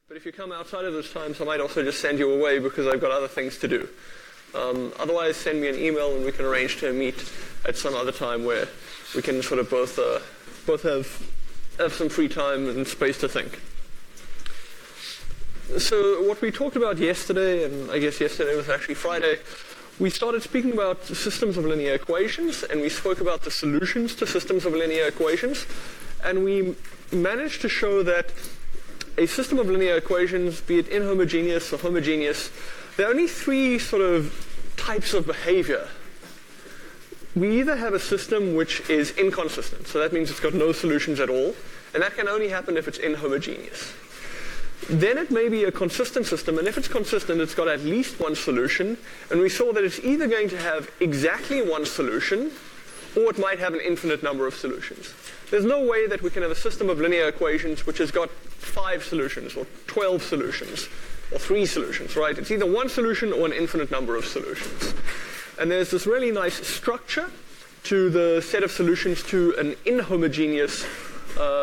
But if you come outside of those times, I might also just send you away because I've got other things to do. Otherwise, send me an email and we can arrange to meet at some other time where we can sort of both have some free time and space to think. So what we talked about yesterday, and I guess yesterday was actually Friday, we started speaking about systems of linear equations, and we spoke about the solutions to systems of linear equations, and we managed to show that a system of linear equations, be it inhomogeneous or homogeneous, there are only three sort of types of behavior. We either have a system which is inconsistent, so that means it's got no solutions at all, and that can only happen if it's inhomogeneous. Then it may be a consistent system, and if it's consistent, it's got at least one solution, and we saw that it's either going to have exactly one solution, or it might have an infinite number of solutions. There's no way that we can have a system of linear equations which has got 5 solutions, or 12 solutions, or 3 solutions, right? It's either one solution or an infinite number of solutions. And there's this really nice structure to the set of solutions to an inhomogeneous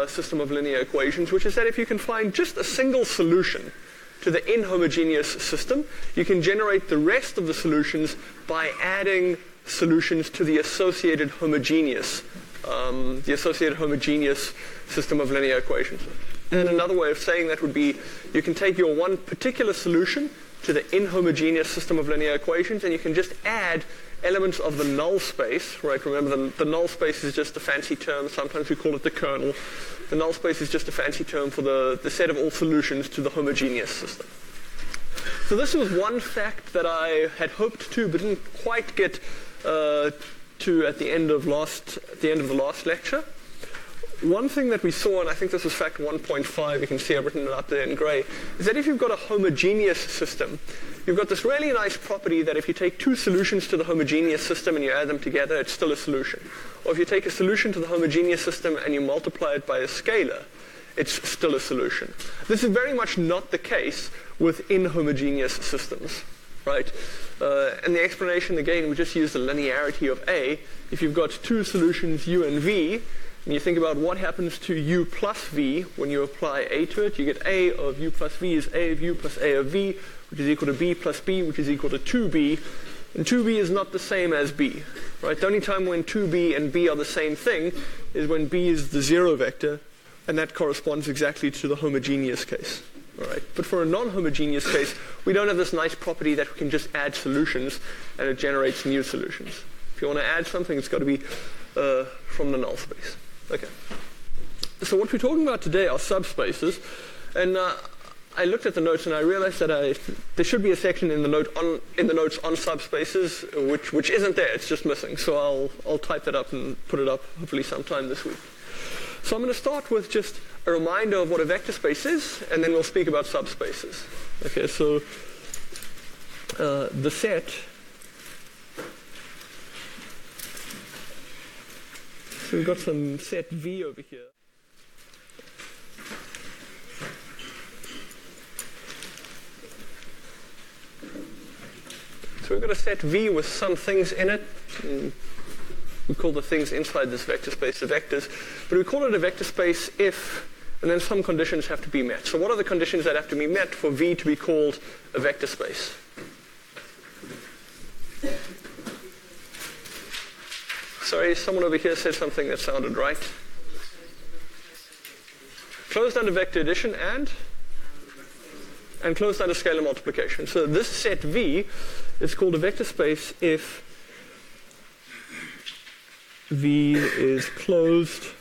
system of linear equations, which is that if you can find just a single solution to the inhomogeneous system, you can generate the rest of the solutions by adding solutions to the associated homogeneous system of linear equations. And another way of saying that would be you can take your one particular solution to the inhomogeneous system of linear equations, and you can just add elements of the null space, right? Remember, the null space is just a fancy term. Sometimes we call it the kernel. The null space is just a fancy term for the set of all solutions to the homogeneous system. So this was one fact that I had hoped to, but didn't quite get to at the end of the last lecture. One thing that we saw, and I think this was fact 1.5, you can see I've written it up there in gray, is that if you've got a homogeneous system, you've got this really nice property that if you take 2 solutions to the homogeneous system and you add them together, it's still a solution. Or if you take a solution to the homogeneous system and you multiply it by a scalar, it's still a solution. This is very much not the case with inhomogeneous systems, right? And the explanation, again, we just use the linearity of A. If you've got 2 solutions, U and V, and you think about what happens to U plus V when you apply A to it, you get A of U plus V is A of U plus A of V, which is equal to B plus B, which is equal to 2B. And 2B is not the same as B, right? The only time when 2B and B are the same thing is when B is the 0 vector, and that corresponds exactly to the homogeneous case. All right. But for a non-homogeneous case, we don't have this nice property that we can just add solutions and it generates new solutions. If you want to add something, it's got to be from the null space. Okay. So what we're talking about today are subspaces, and I looked at the notes and I realized that there should be a section in the notes on subspaces which isn't there. It's just missing. So I'll type that up and put it up hopefully sometime this week. So I'm going to start with just a reminder of what a vector space is, and then we'll speak about subspaces. Okay, so the set. So we've got some set V over here. So we've got a set V with some things in it. We call the things inside this vector space the vectors. But we call it a vector space if, and then some conditions have to be met. So what are the conditions that have to be met for V to be called a vector space? Sorry, someone over here said something that sounded right. Closed under vector addition and closed under scalar multiplication. So this set V is called a vector space if V is closed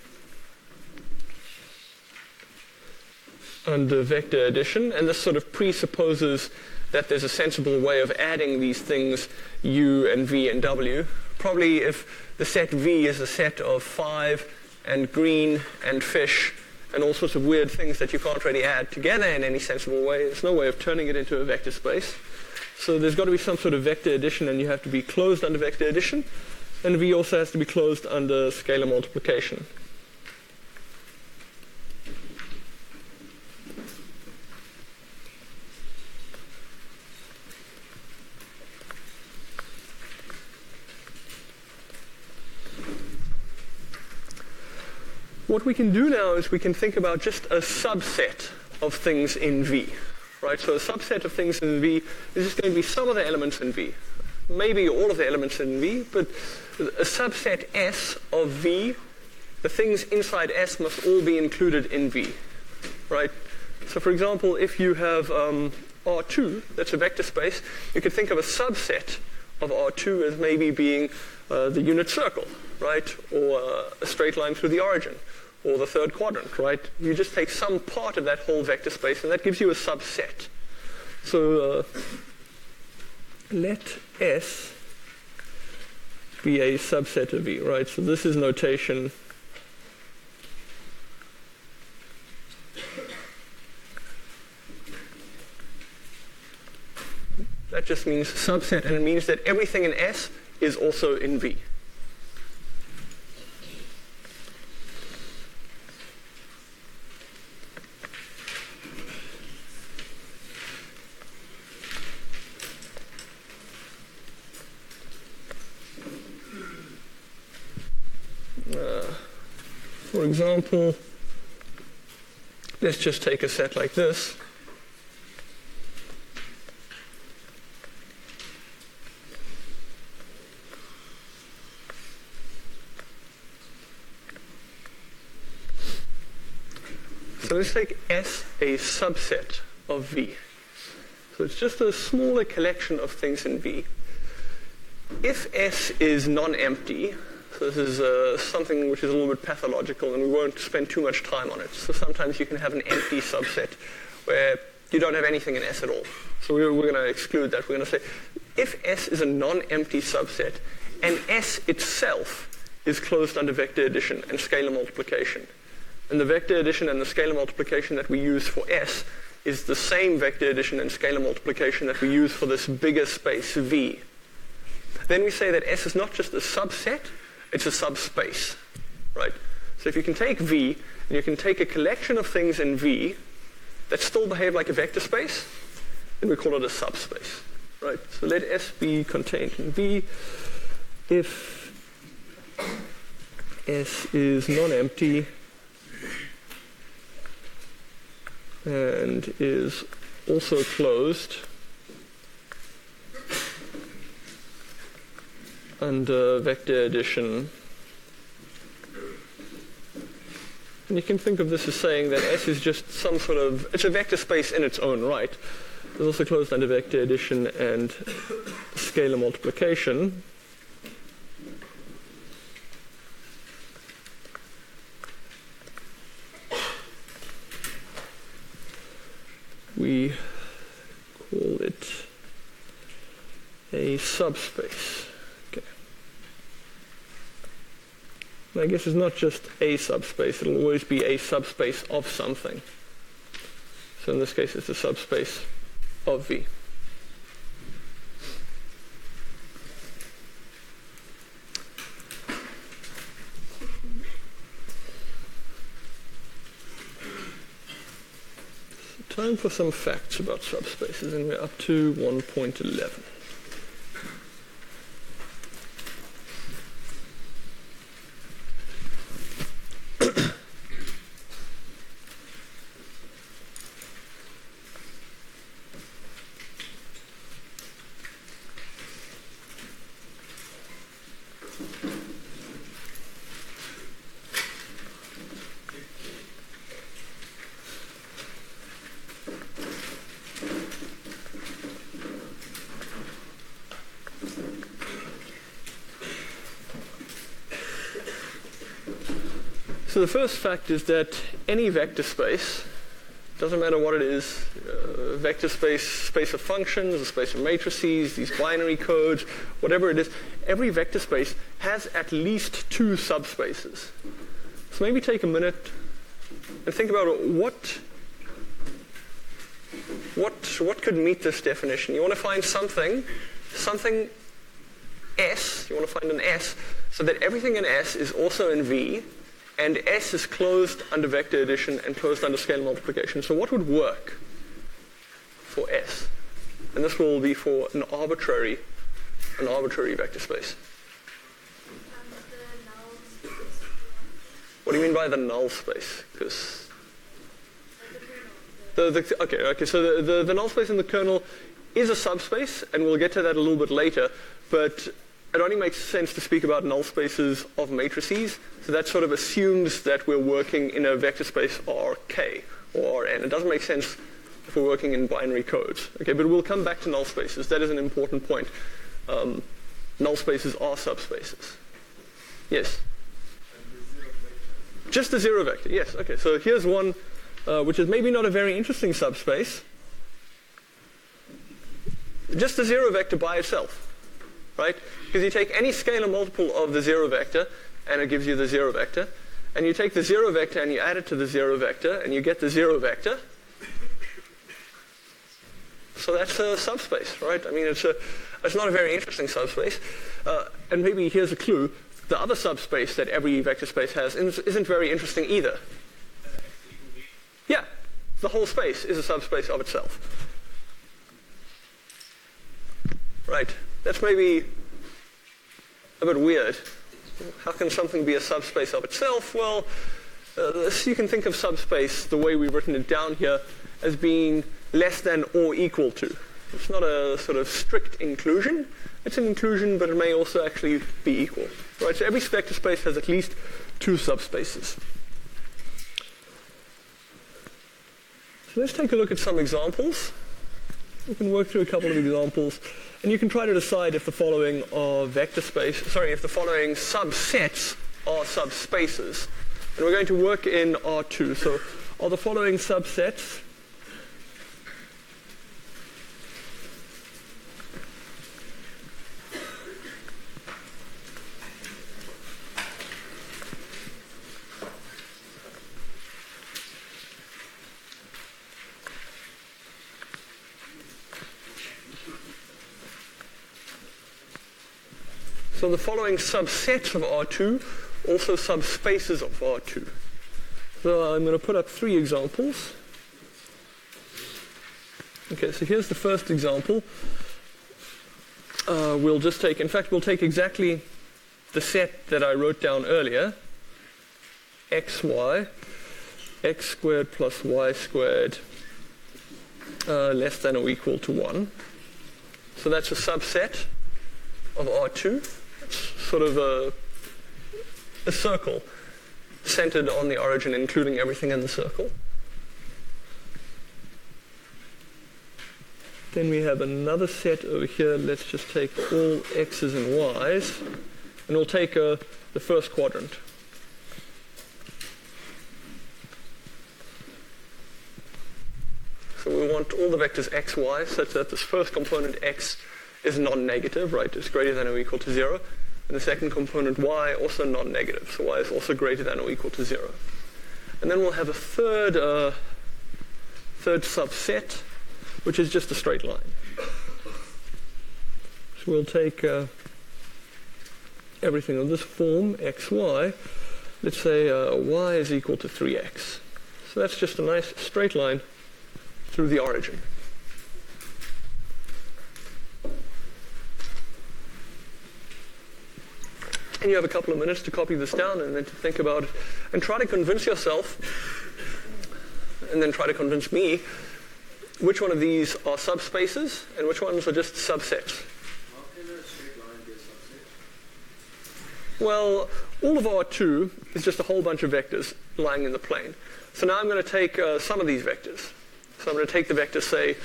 under vector addition, and this sort of presupposes that there's a sensible way of adding these things U and V and W. Probably if the set V is a set of 5 and green and fish and all sorts of weird things that you can't really add together in any sensible way, there's no way of turning it into a vector space. So there's got to be some sort of vector addition, and you have to be closed under vector addition. And V also has to be closed under scalar multiplication. What we can do now is we can think about just a subset of things in V. Right? So a subset of things in V is just going to be some of the elements in V. Maybe all of the elements in V, but a subset S of V, the things inside S must all be included in V. Right? So for example, if you have R2, that's a vector space, you could think of a subset of R2 as maybe being the unit circle, right? Or a straight line through the origin, or the third quadrant, right? You just take some part of that whole vector space, and that gives you a subset. So let S be a subset of V, right? So this is notation that just means subset, and it means that everything in S is also in V. For example, let's just take a set like this. So let's take S a subset of V. So it's just a smaller collection of things in V. If S is non-empty, so this is something which is a little bit pathological, and we won't spend too much time on it. So sometimes you can have an empty subset where you don't have anything in S at all. So we're going to exclude that. We're going to say if S is a non-empty subset and S itself is closed under vector addition and scalar multiplication, and the vector addition and the scalar multiplication that we use for S is the same vector addition and scalar multiplication that we use for this bigger space V, then we say that S is not just a subset, it's a subspace, right? So if you can take V, and you can take a collection of things in V that still behave like a vector space, then we call it a subspace, right? So let S be contained in V if S is non-empty and is also closed under vector addition. And you can think of this as saying that S is just some sort of, it's a vector space in its own right. It's also closed under vector addition and scalar multiplication. We call it a subspace. Okay. And I guess it's not just a subspace, it'll always be a subspace of something. So in this case, it's a subspace of V. Time for some facts about subspaces, and we're up to 1.11. So the first fact is that any vector space, doesn't matter what it is, vector space, space of functions, a space of matrices, these binary codes, whatever it is, every vector space has at least two subspaces. So maybe take a minute and think about what could meet this definition. You want to find something S, you want to find an S, so that everything in S is also in V, and S is closed under vector addition and closed under scalar multiplication. So what would work for S? And this will be for an arbitrary vector space. The null space. What do you mean by the null space? Because Okay. So the null space in the kernel is a subspace, and we'll get to that a little bit later. But it only makes sense to speak about null spaces of matrices. So that sort of assumes that we're working in a vector space Rk or Rn. It doesn't make sense if we're working in binary codes. Okay, but we'll come back to null spaces. That is an important point. Null spaces are subspaces. Yes? Just the zero vector, yes. Okay, so here's one which is maybe not a very interesting subspace. Just the zero vector by itself, right? Because you take any scalar multiple of the zero vector, and it gives you the zero vector. And you take the zero vector and you add it to the zero vector, and you get the zero vector. So that's a subspace, right? I mean, it's not a very interesting subspace. And maybe here's a clue. The other subspace that every vector space has isn't very interesting either. Yeah, the whole space is a subspace of itself. Right, that's maybe a bit weird. How can something be a subspace of itself? Well, you can think of subspace, the way we've written it down here, as being less than or equal to. It's not a sort of strict inclusion. It's an inclusion, but it may also actually be equal. Right? So every vector space has at least two subspaces. So let's take a look at some examples. We can work through a couple of examples, and you can try to decide if the following are if the following subsets are subspaces. And we're going to work in R2. So are the following subsets So the following subsets of R2, also subspaces of R2. So I'm going to put up 3 examples. Okay, so here's the first example. We'll take exactly the set that I wrote down earlier. xy, x squared plus y squared less than or equal to 1. So that's a subset of R2. Sort of a circle centered on the origin, including everything in the circle. Then we have another set over here. Let's just take all x's and y's, and we'll take the first quadrant. So we want all the vectors x, y, such that this first component x is non-negative, right? It's greater than or equal to 0. And the second component y also non-negative, so y is also greater than or equal to 0. And then we'll have a third subset, which is just a straight line. So we'll take everything of this form, xy. Let's say y is equal to 3x. So that's just a nice straight line through the origin. And you have a couple of minutes to copy this down and then to think about it and try to convince yourself and then try to convince me which one of these are subspaces and which ones are just subsets. How can a straight line be a subset? Well, all of R2 is just a whole bunch of vectors lying in the plane. So now I'm going to take some of these vectors. So I'm going to take the vector, say,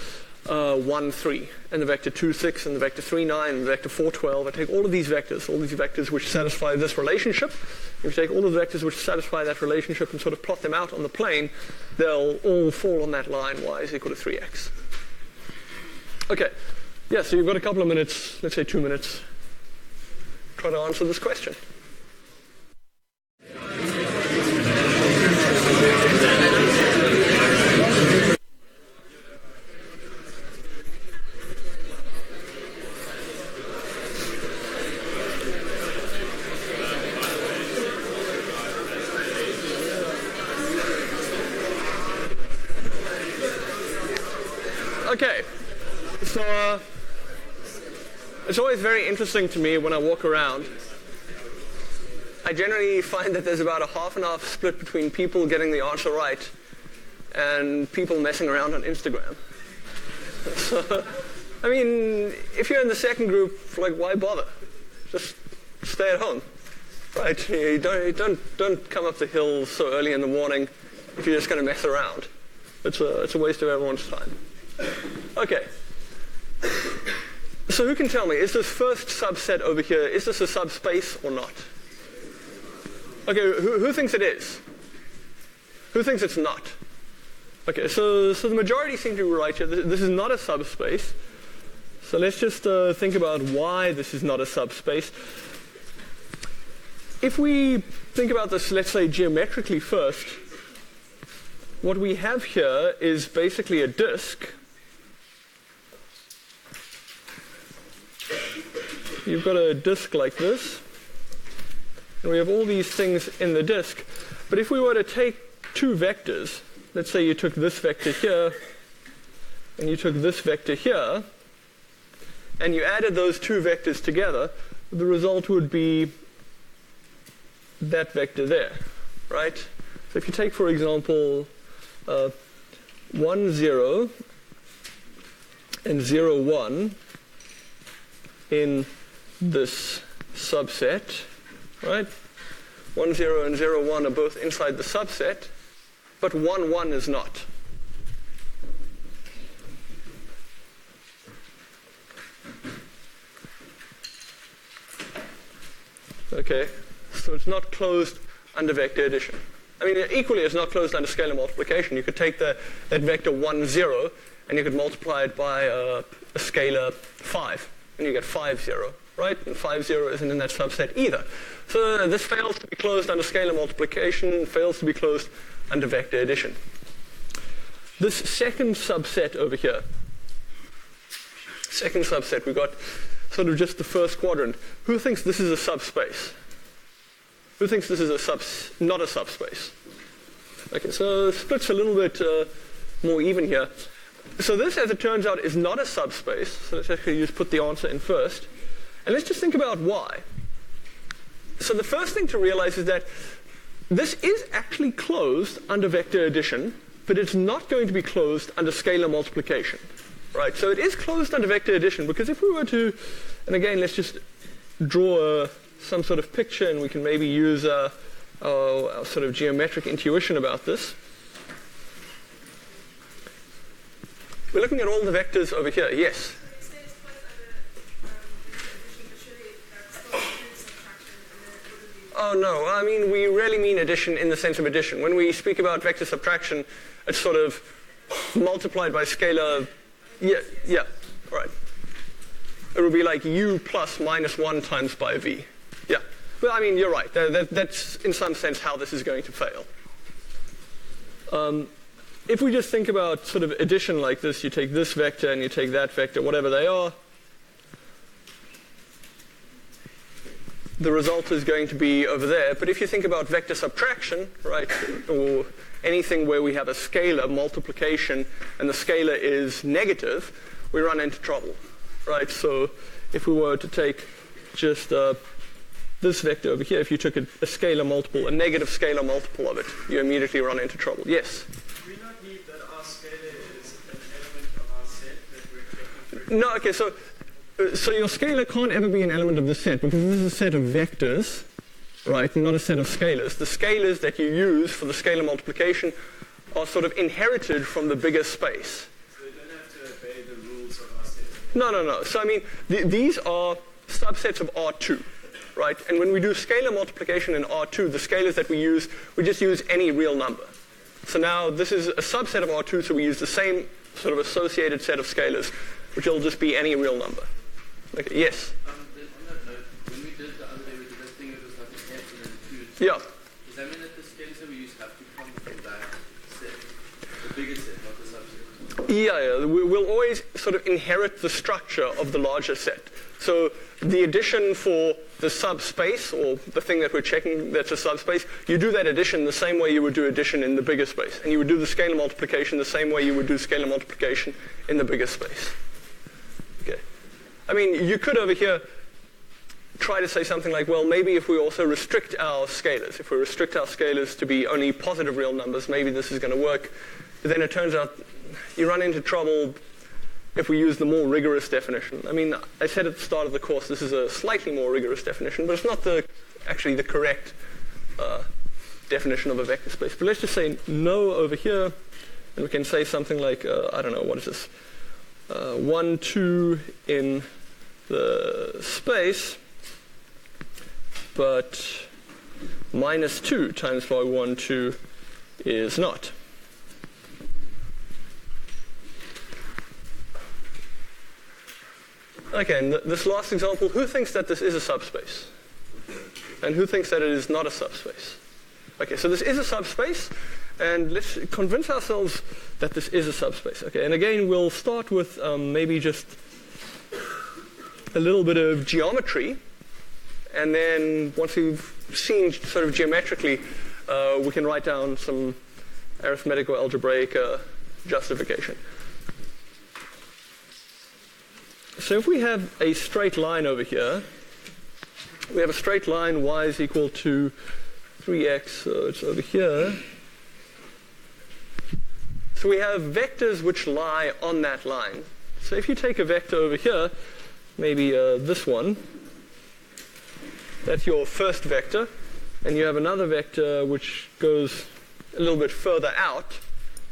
1, 3, and the vector 2, 6, and the vector 3, 9, and the vector 4, 12. I take all of these vectors which satisfy this relationship. If you take all of the vectors which satisfy that relationship and sort of plot them out on the plane, they'll all fall on that line, y is equal to 3x. Okay, yeah, so you've got a couple of minutes, let's say 2 minutes, try to answer this question. Okay, so it's always very interesting to me when I walk around. I generally find that there's about a half and half split between people getting the answer right and people messing around on Instagram. So, I mean, if you're in the second group, like, why bother? Just stay at home, right? You don't come up the hill so early in the morning if you're just going to mess around. It's a waste of everyone's time. Okay. So who can tell me, is this first subset over here, is this a subspace or not? Okay, who thinks it is? Who thinks it's not? Okay, so the majority seem to be right here. This is not a subspace. So let's just think about why this is not a subspace. If we think about this, let's say, geometrically first, what we have here is basically a disk. You've got a disk like this, and we have all these things in the disk. But if we were to take two vectors, let's say you took this vector here, and you took this vector here, and you added those two vectors together, the result would be that vector there, right? So if you take, for example, 1, 0, and 0, 1 in this subset, right? 1, 0, and 0, 1 are both inside the subset, but 1, 1 is not. Okay, so it's not closed under vector addition. I mean, equally, it's not closed under scalar multiplication. You could take that vector 1, 0, and you could multiply it by a scalar 5, and you get 5, 0, right? And 5, 0 isn't in that subset either. So this fails to be closed under scalar multiplication, fails to be closed under vector addition. This second subset over here, we got sort of just the first quadrant. Who thinks this is a subspace? Who thinks this is not a subspace? Okay, so the split's a little bit more even here. So this, as it turns out, is not a subspace. So let's actually just put the answer in first. And let's just think about why. So the first thing to realize is that this is actually closed under vector addition, but it's not going to be closed under scalar multiplication. Right, so it is closed under vector addition, because if we were to, and again, let's just draw some sort of picture, and we can maybe use our sort of geometric intuition about this. We're looking at all the vectors over here. Yes? Oh, no. I mean, we rarely mean addition in the sense of addition. When we speak about vector subtraction, it's sort of multiplied by scalar. Yeah, right. It would be like u plus minus 1 times by v. Yeah. Well, I mean, you're right. That's, in some sense, how this is going to fail. If we just think about sort of addition like this, you take this vector and you take that vector, whatever they are, the result is going to be over there. But if you think about vector subtraction, right, or anything where we have a scalar multiplication and the scalar is negative, we run into trouble, right? So if we were to take just this vector over here, if you took a scalar multiple, a negative scalar multiple of it, you immediately run into trouble. Yes? Do we not need that our scalar is an element of our set that we're checking? No, okay, so your scalar can't ever be an element of the set, because this is a set of vectors, right, not a set of scalars. The scalars that you use for the scalar multiplication are sort of inherited from the bigger space. So you don't have to obey the rules of our set? No. So I mean, these are subsets of R2, right? And when we do scalar multiplication in R2, the scalars that we just use any real number. So now this is a subset of R2, so we use the same sort of associated set of scalars, which will just be any real number. Okay, yes? On that note, when we did the other day, we did that thing that was like an F and then 2. Yeah. Does that mean that the scalars that we use have to come from that set, the bigger set, not the subset? Yeah. We'll always sort of inherit the structure of the larger set. So the addition for the subspace, or the thing that we're checking that's a subspace, you do that addition the same way you would do addition in the bigger space. And you would do the scalar multiplication the same way you would do scalar multiplication in the bigger space. Okay. I mean, you could over here try to say something like, well, maybe if we also restrict our scalars, if we restrict our scalars to be only positive real numbers, maybe this is going to work. then it turns out you run into trouble if we use the more rigorous definition. I mean, I said at the start of the course this is a slightly more rigorous definition, but it's not actually the correct definition of a vector space. But let's just say no over here, and we can say something like, I don't know, what is this? 1, 2 in the space, but minus 2 times by 1, 2 is not. Okay, and this last example, who thinks that this is a subspace? And who thinks that it is not a subspace? Okay, so this is a subspace, and let's convince ourselves that this is a subspace. Okay, and again, we'll start with maybe just a little bit of geometry, and then once we've seen sort of geometrically, we can write down some arithmetic or algebraic justification. So if we have a straight line over here, we have a straight line y is equal to 3x, so it's over here. So we have vectors which lie on that line. So if you take a vector over here, maybe this one, that's your first vector, and you have another vector which goes a little bit further out,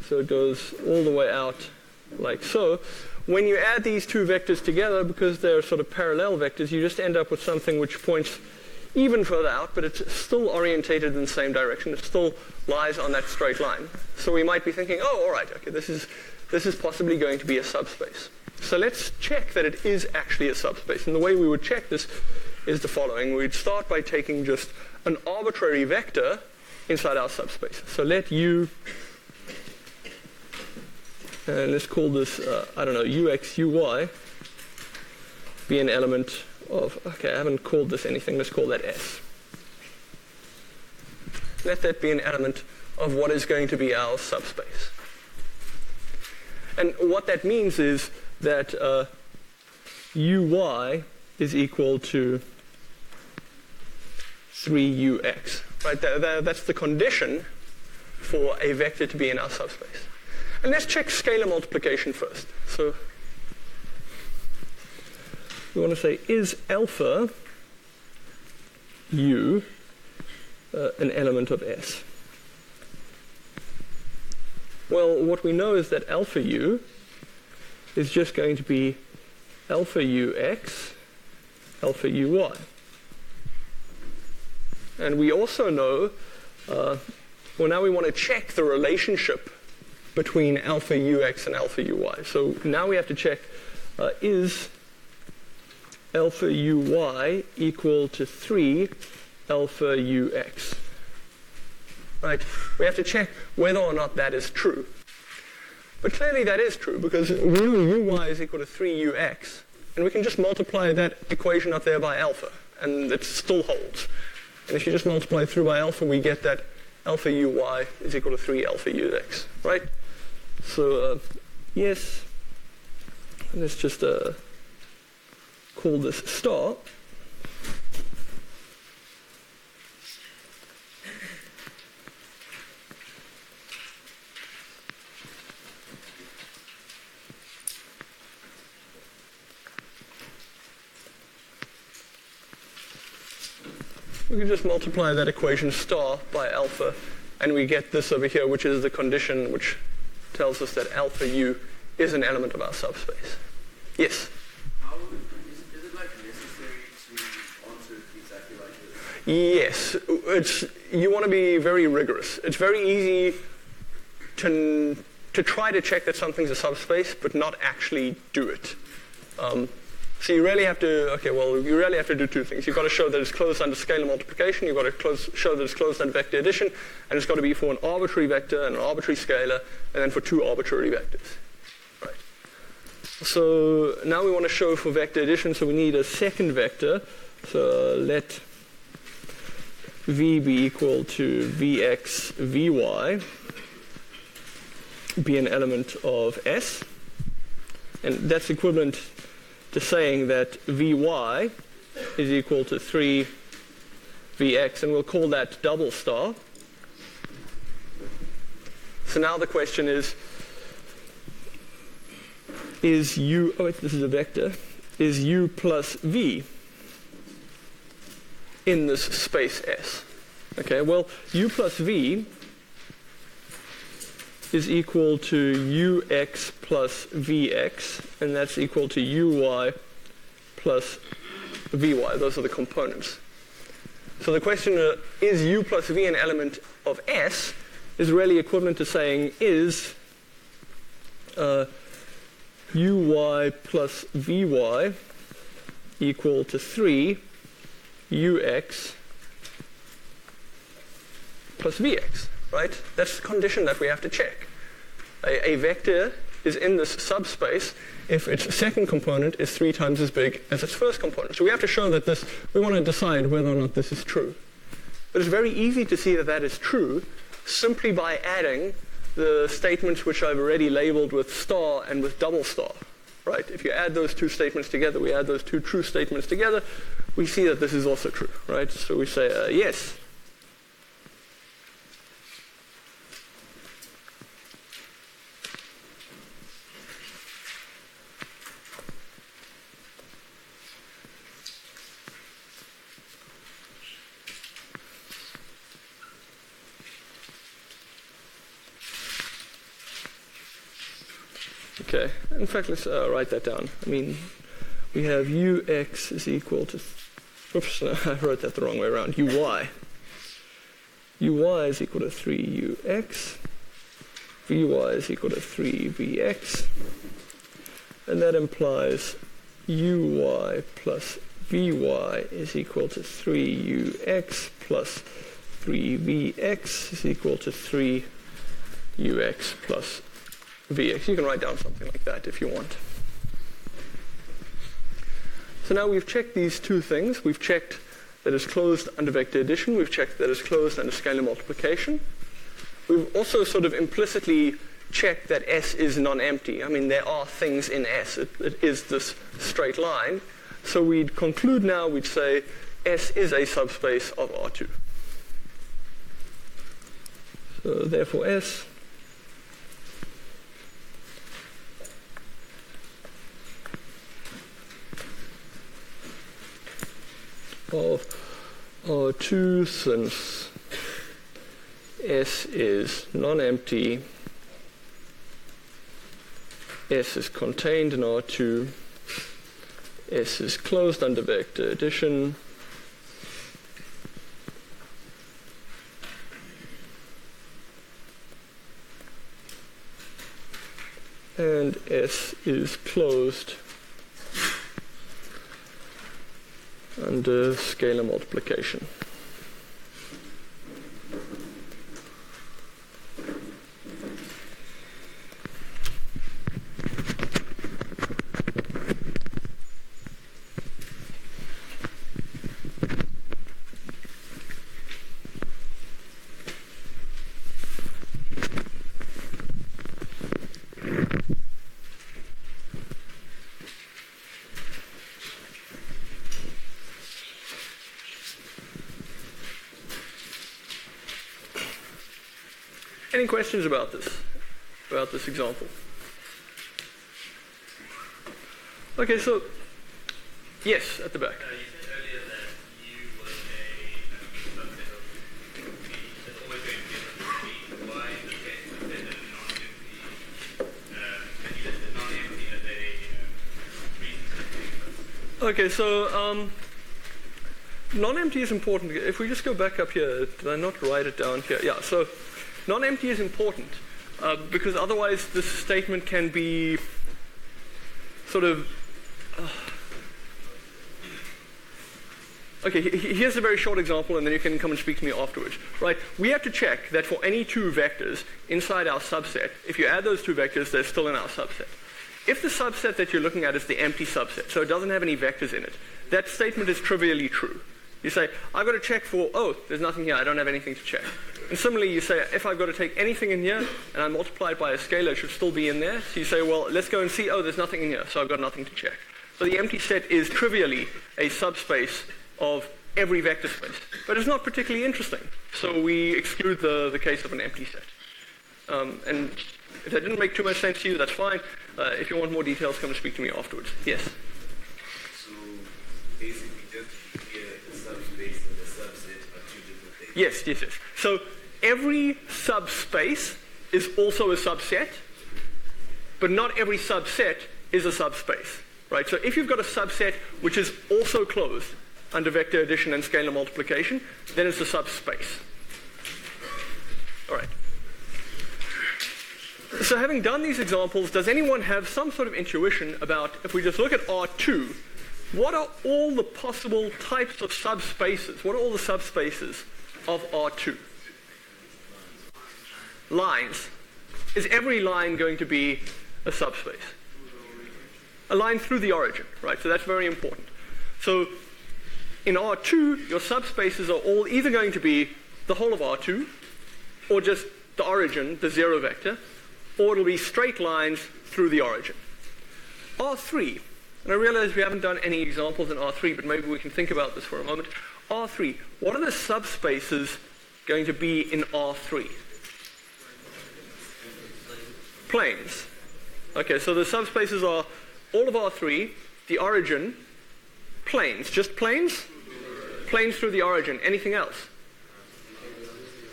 so it goes all the way out like so. When you add these two vectors together, because they're sort of parallel vectors, you just end up with something which points even further out, but it's still orientated in the same direction. It still lies on that straight line. So we might be thinking, oh, all right, okay, this is possibly going to be a subspace. So let's check that it is actually a subspace. And the way we would check this is the following. We'd start by taking just an arbitrary vector inside our subspace. So let U, and let's call this, I don't know, ux, uy, be an element of, okay, I haven't called this anything, let's call that S. Let that be an element of what is going to be our subspace. And what that means is that uy is equal to 3ux. Right? That's the condition for a vector to be in our subspace. And let's check scalar multiplication first. So we want to say, is alpha u an element of S? Well, what we know is that alpha u is just going to be alpha ux, alpha uy. And we also know, well, now we want to check the relationship between alpha ux and alpha uy. So now we have to check, is alpha uy equal to 3 alpha ux? Right? We have to check whether or not that is true. But clearly that is true, because we know uy is equal to 3ux, and we can just multiply that equation up there by alpha, and it still holds. And if you just multiply through by alpha, we get that alpha uy is equal to 3 alpha ux, right? So, yes, let's just call this star. We can just multiply that equation star by alpha, and we get this over here, which is the condition which tells us that alpha u is an element of our subspace. Yes? Is it like necessary to answer it exactly like this? Yes. You want to be very rigorous. It's very easy to try to check that something's a subspace, but not actually do it. So you really have to, you really have to do two things. You've got to show that it's closed under scalar multiplication, you've got to show that it's closed under vector addition, and it's got to be for an arbitrary vector and an arbitrary scalar, and then for two arbitrary vectors. Right. So now we want to show for vector addition, so we need a second vector. So let v be equal to vx, vy, be an element of S, and that's equivalent to saying that Vy is equal to 3 Vx, and we'll call that double star. So now the question is U, oh wait, this is a vector, is U plus V in this space S? Okay, well, U plus V is equal to Ux plus Vx, and that's equal to Uy plus Vy. Those are the components. So the question is U plus V an element of S is really equivalent to saying is Uy plus Vy equal to 3 Ux plus Vx, right? That's the condition that we have to check. A vector is in this subspace if its second component is 3 times as big as its first component. So we have to show that this, we want to decide whether or not this is true. But it's very easy to see that that is true simply by adding the statements which I've already labeled with star and with double star, right? If you add those two statements together, we add those two true statements together, we see that this is also true, right? So we say yes. Okay, in fact, let's write that down. I mean, we have Ux is equal to, oops, no, I wrote that the wrong way around, Uy. Uy is equal to 3Ux, Vy is equal to 3Vx, and that implies Uy plus Vy is equal to 3Ux plus 3Vx is equal to 3Ux plus Vx. You can write down something like that if you want. So now we've checked these two things. We've checked that it's closed under vector addition. We've checked that it's closed under scalar multiplication. We've also sort of implicitly checked that S is non-empty. I mean, there are things in S. It is this straight line. So we'd conclude now, we'd say S is a subspace of R2. So therefore S of R2, since S is non-empty, S is contained in R2, S is closed under vector addition, and S is closed under scalar multiplication. Any questions about this example? Okay, so yes, at the back. You said earlier that U was a subset of V that's always going to be a V. Why in this case was it non-empty? Can you list it non-empty as a reason? Okay, so non-empty is important. If we just go back up here, did I not write it down here? Yeah, so non-empty is important because otherwise this statement can be sort of... Okay, here's a very short example, and then you can come and speak to me afterwards. Right? We have to check that for any two vectors inside our subset, if you add those two vectors, they're still in our subset. If the subset that you're looking at is the empty subset, so it doesn't have any vectors in it, that statement is trivially true. You say, I've got to check for, oh, there's nothing here, I don't have anything to check. And similarly, you say, if I've got to take anything in here, and I multiply it by a scalar, it should still be in there. So you say, well, let's go and see, oh, there's nothing in here, so I've got nothing to check. So the empty set is trivially a subspace of every vector space. But it's not particularly interesting. So we exclude the case of an empty set. And if that didn't make too much sense to you, that's fine. If you want more details, come and speak to me afterwards. Yes? So basically just the subspace and the subset are two different things. Yes. So every subspace is also a subset, but not every subset is a subspace, right? So if you've got a subset which is also closed under vector addition and scalar multiplication, then it's a subspace. All right. So having done these examples, does anyone have some sort of intuition about, if we just look at R2, what are all the possible types of subspaces? What are all the subspaces of R2? Lines. Is every line going to be a subspace? A line through the origin, right? So that's very important. So in R2, your subspaces are all either going to be the whole of R2, or just the origin, the zero vector, or it'll be straight lines through the origin. R3, and I realize we haven't done any examples in R3, but maybe we can think about this for a moment. R3, what are the subspaces going to be in R3? Planes. Okay, so the subspaces are all of R3, the origin, planes. Just planes? Planes through the origin. Anything else?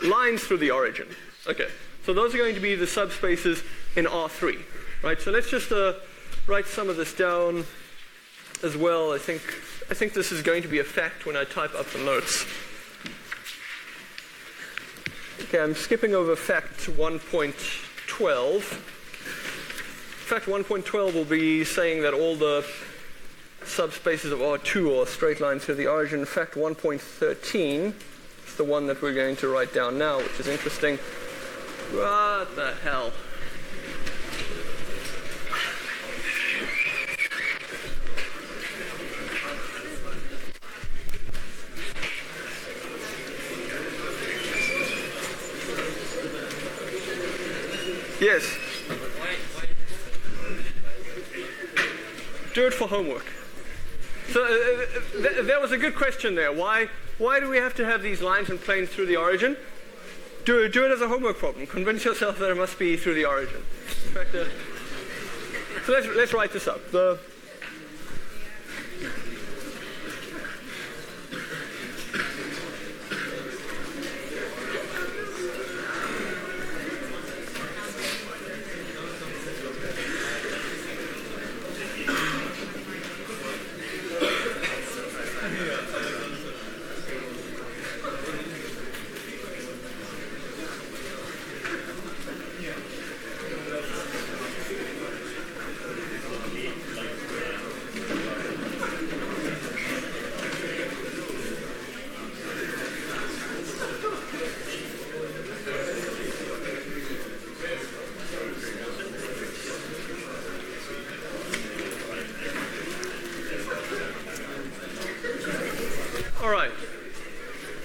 Lines through the origin. Okay, so those are going to be the subspaces in R3, right? So let's just write some of this down as well. I think this is going to be a fact when I type up the notes. Okay, I'm skipping over fact 1.12. Fact 1.12 will be saying that all the subspaces of R2 are straight lines through the origin. Fact 1.13 is the one that we're going to write down now, which is interesting. What the hell? Yes. Do it for homework. So there was a good question there. Why do we have to have these lines and planes through the origin? Do it as a homework problem. Convince yourself that it must be through the origin. In fact, so let's write this up.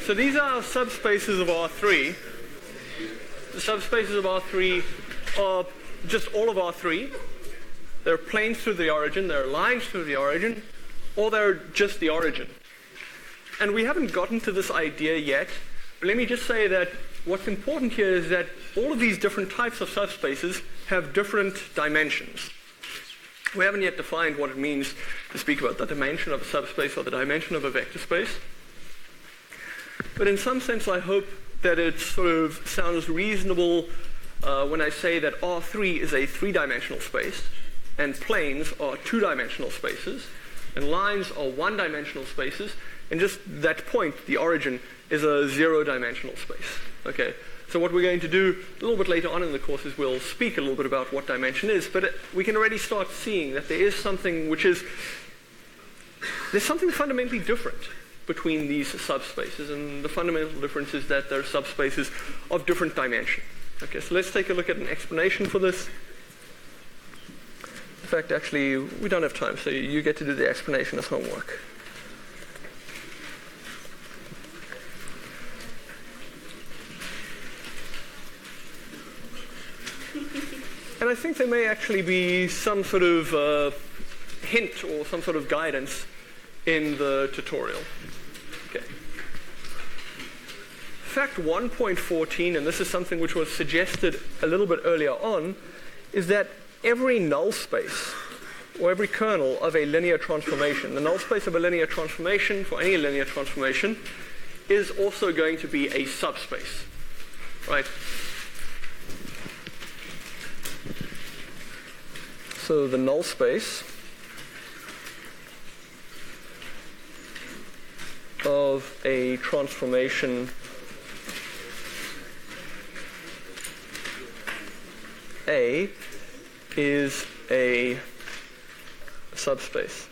So these are subspaces of R3. The subspaces of R3 are just all of R3. There are planes through the origin, there are lines through the origin, or they're just the origin. And we haven't gotten to this idea yet, but let me just say that what's important here is that all of these different types of subspaces have different dimensions. We haven't yet defined what it means to speak about the dimension of a subspace or the dimension of a vector space. But in some sense, I hope that it sort of sounds reasonable when I say that R3 is a three-dimensional space, and planes are two-dimensional spaces, and lines are one-dimensional spaces, and just that point, the origin, is a zero-dimensional space. Okay, so what we're going to do a little bit later on in the course is we'll speak a little bit about what dimension is, but we can already start seeing that there is something there's something fundamentally different between these subspaces, and the fundamental difference is that they're subspaces of different dimension. Okay, so let's take a look at an explanation for this. In fact, actually, we don't have time, so you get to do the explanation as homework. And I think there may actually be some sort of hint or some sort of guidance in the tutorial. Okay. fact 1.14, and this is something which was suggested a little bit earlier on, is that every null space, or every kernel of a linear transformation, the null space of a linear transformation, for any linear transformation, is also going to be a subspace, right? So the null space of a transformation A is a subspace.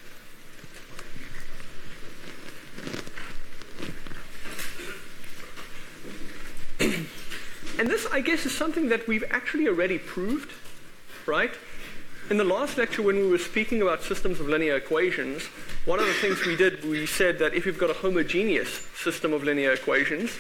And this, I guess, is something that we've actually already proved, right? In the last lecture, when we were speaking about systems of linear equations, one of the things we did, we said that if you've got a homogeneous system of linear equations,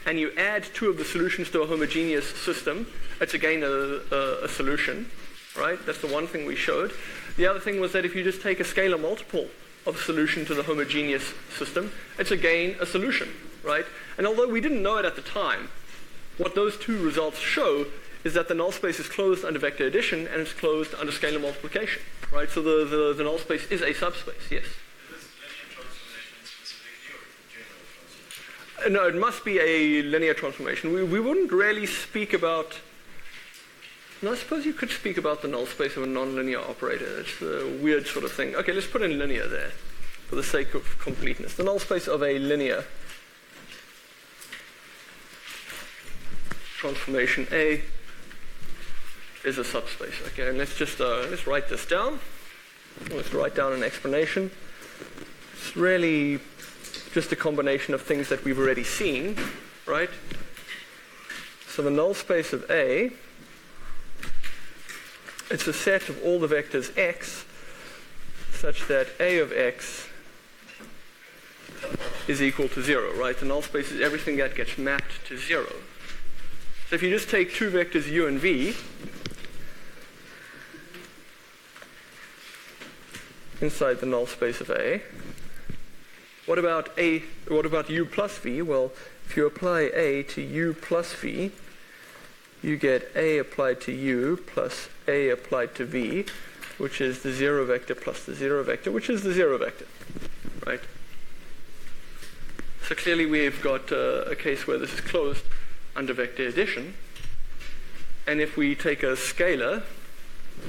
and you add two of the solutions to a homogeneous system, it's again a solution, right? That's the one thing we showed. The other thing was that if you just take a scalar multiple of a solution to the homogeneous system, it's again a solution, right? And although we didn't know it at the time, what those two results show is that the null space is closed under vector addition and it's closed under scalar multiplication, right? So the null space is a subspace, yes. No, it must be a linear transformation. We wouldn't really speak about... No, I suppose you could speak about the null space of a nonlinear operator. It's a weird sort of thing. Okay, let's put in linear there for the sake of completeness. The null space of a linear transformation A is a subspace. Okay, and let's just let's write this down. Let's write down an explanation. It's really just a combination of things that we've already seen, right? So the null space of A, it's a set of all the vectors x such that A of x is equal to 0, right? The null space is everything that gets mapped to 0. So if you just take two vectors u and v, inside the null space of A, what about u plus v? Well, if you apply A to u plus v, you get A applied to u plus A applied to v, which is the 0 vector plus the 0 vector, which is the 0 vector, right? So clearly we've got a case where this is closed under vector addition. And if we take a scalar,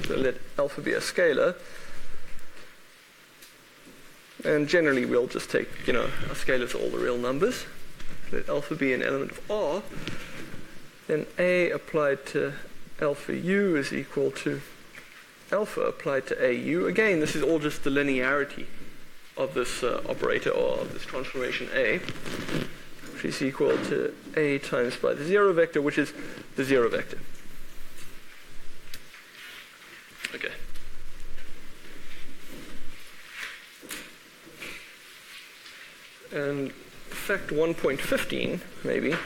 so let alpha be a scalar, and generally we'll just take, our scalars are all the real numbers. Let alpha be an element of R. Then A applied to alpha u is equal to alpha applied to AU. Again, this is all just the linearity of this operator, or of this transformation A, which is equal to A times by the 0 vector, which is the 0 vector. Okay. And fact 1.15, maybe.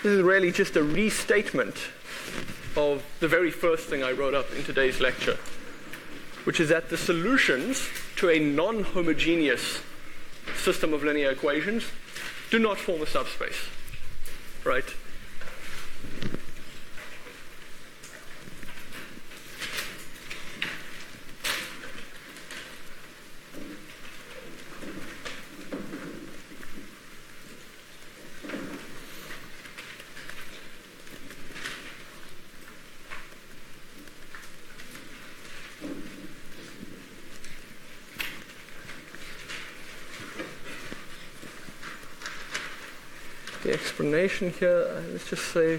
This is really just a restatement of the very first thing I wrote up in today's lecture, which is that the solutions to a non-homogeneous system of linear equations do not form a subspace, right? The explanation here, let's just say, I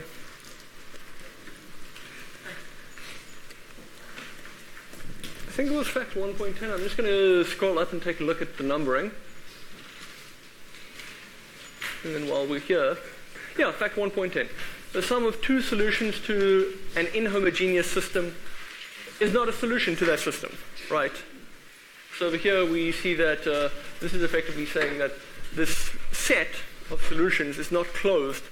think it was fact 1.10. I'm just going to scroll up and take a look at the numbering. And then while we're here, yeah, fact 1.10. The sum of two solutions to an inhomogeneous system is not a solution to that system, right? So over here we see that this is effectively saying that this set of solutions is not closed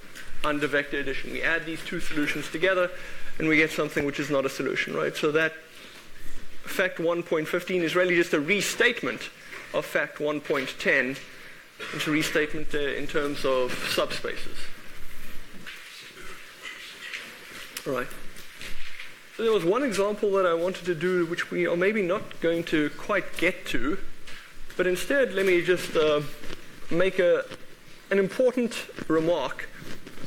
under vector addition. We add these two solutions together and we get something which is not a solution, right? So that fact 1.15 is really just a restatement of fact 1.10, into restatement in terms of subspaces. All right. So there was one example that I wanted to do, which we are maybe not going to quite get to, but instead let me just make an important remark.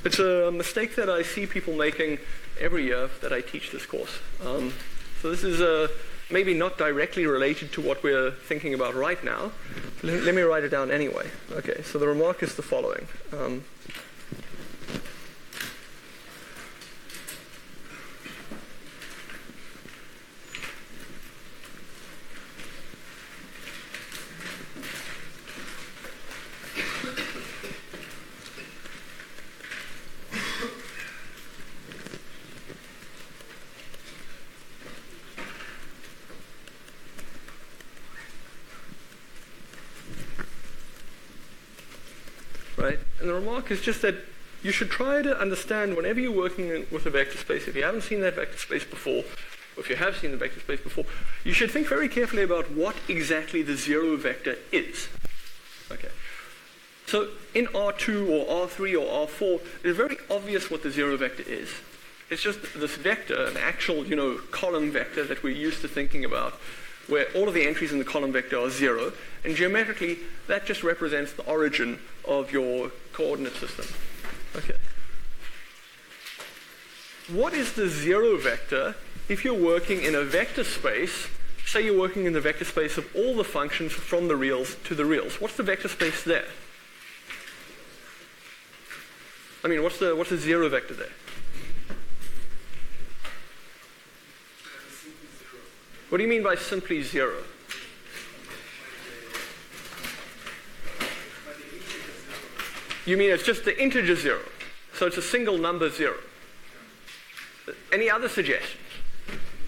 It's a mistake that I see people making every year that I teach this course. So this is maybe not directly related to what we're thinking about right now. Let me write it down anyway. Okay, so the remark is the following. Right? And the remark is just that you should try to understand whenever you're working with a vector space, if you haven't seen that vector space before, or if you have seen the vector space before, you should think very carefully about what exactly the zero vector is. Okay. So in R2 or R3 or R4, it's very obvious what the zero vector is. It's just this vector, an actual, column vector that we're used to thinking about, where all of the entries in the column vector are 0, and geometrically, that just represents the origin of your coordinate system. Okay. What is the zero vector if you're working in a vector space? Say you're working in the vector space of all the functions from the reals to the reals. What's the vector space there? I mean, what's the zero vector there? What do you mean by simply 0? You mean it's just the integer 0. So it's a single number 0. Any other suggestions?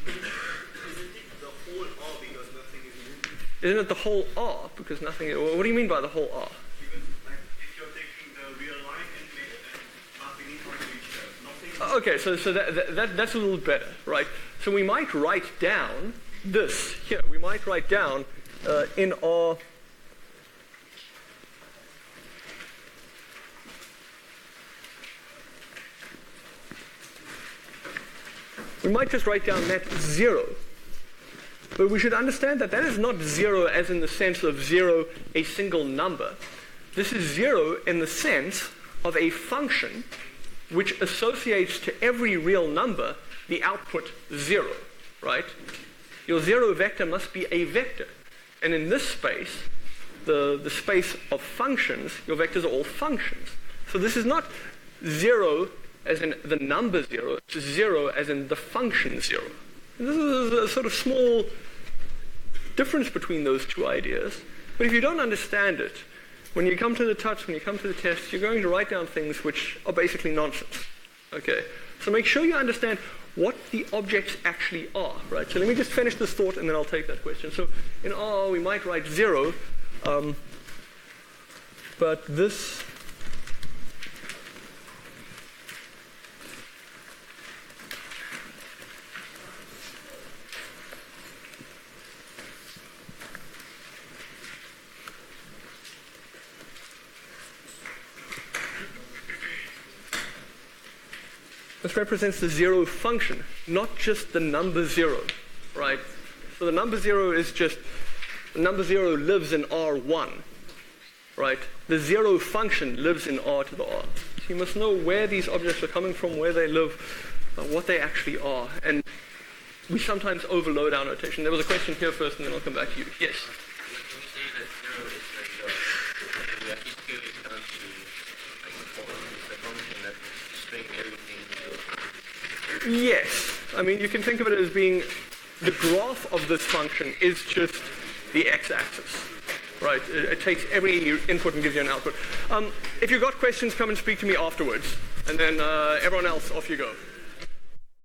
Isn't it the whole R because nothing is moving? Isn't it the whole R because nothing is... What do you mean by the whole R? Because if you're taking the real line and mapping it onto each other, nothing... Okay, so that's a little better, right? So we might write down this here. We might write down in R... We might just write down that 0. But we should understand that that is not 0 as in the sense of 0, a single number. This is 0 in the sense of a function which associates to every real number the output 0, right? Your 0 vector must be a vector. And in this space, the space of functions, your vectors are all functions. So this is not 0 as in the number 0, it's 0 as in the function 0. And this is a sort of small difference between those two ideas. But if you don't understand it, when you come to the touch, when you come to the test, you're going to write down things which are basically nonsense. Okay? So make sure you understand what the objects actually are, right? So let me just finish this thought and then I'll take that question. So in R, we might write 0, but this... This represents the 0 function, not just the number 0, right? So the number 0 is just, the number 0 lives in R1, right? The 0 function lives in R to the R. So you must know where these objects are coming from, where they live, what they actually are. And we sometimes overload our notation. There was a question here first, and then I'll come back to you. Yes? Yes. I mean, you can think of it as being the graph of this function is just the x-axis, right? It takes every input and gives you an output. If you've got questions, come and speak to me afterwards. And then everyone else, off you go.